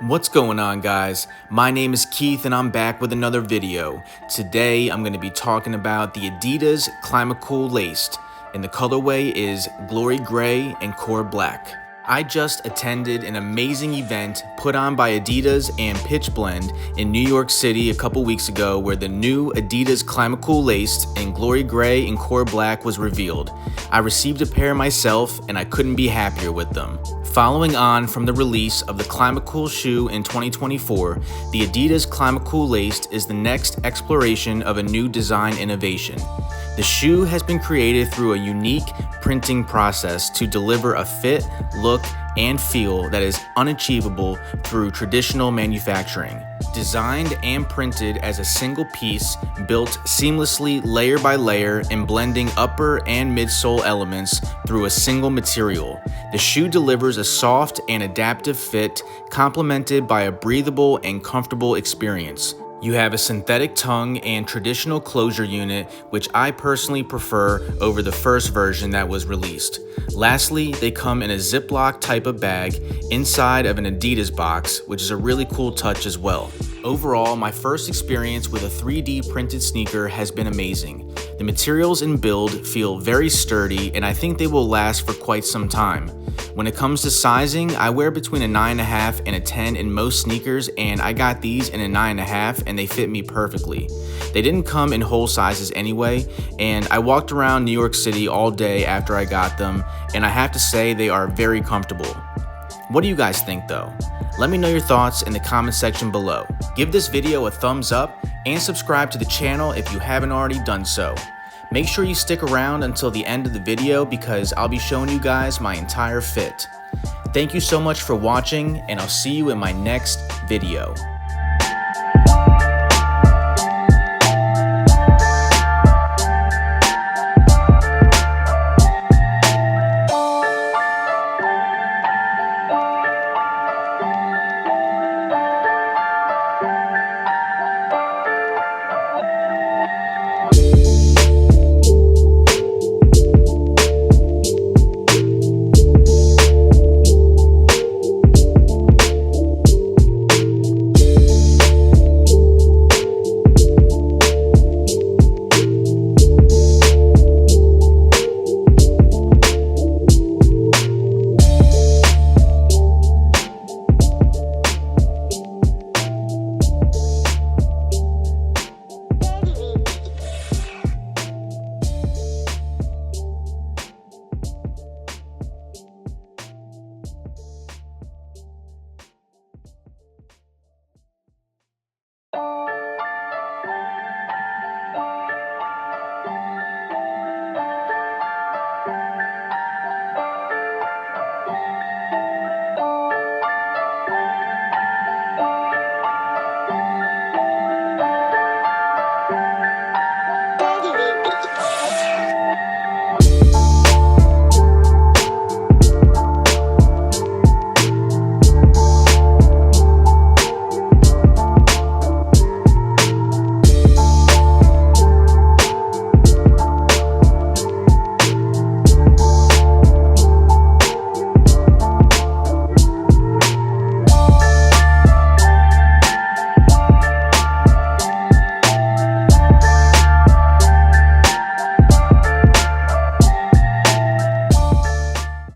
What's going on, guys? My name is Keith and I'm back with another video. Today I'm going to be talking about the Adidas Climacool Laced, and the colorway is Glory Gray and Core Black. I just attended an amazing event put on by Adidas and Pitch Blend in New York City a couple weeks ago, where the new Adidas Climacool Laced in Glory Gray and Core Black was revealed. I received a pair myself and I couldn't be happier with them. Following on from the release of the Climacool shoe in 2024, the Adidas Climacool Laced is the next exploration of a new design innovation. The shoe has been created through a unique printing process to deliver a fit, look, and feel that is unachievable through traditional manufacturing. Designed and printed as a single piece, built seamlessly layer by layer and blending upper and midsole elements through a single material, the shoe delivers a soft and adaptive fit, complemented by a breathable and comfortable experience. You have a synthetic tongue and traditional closure unit, which I personally prefer over the first version that was released. Lastly, they come in a Ziploc type of bag inside of an Adidas box, which is a really cool touch as well. Overall, my first experience with a 3D printed sneaker has been amazing. The materials and build feel very sturdy, and I think they will last for quite some time. When it comes to sizing, I wear between a 9.5 and a 10 in most sneakers, and I got these in a 9.5 and they fit me perfectly. They didn't come in whole sizes anyway, and I walked around New York City all day after I got them, and I have to say they are very comfortable. What do you guys think though? Let me know your thoughts in the comment section below. Give this video a thumbs up and subscribe to the channel if you haven't already done so. Make sure you stick around until the end of the video because I'll be showing you guys my entire fit. Thank you so much for watching, and I'll see you in my next video.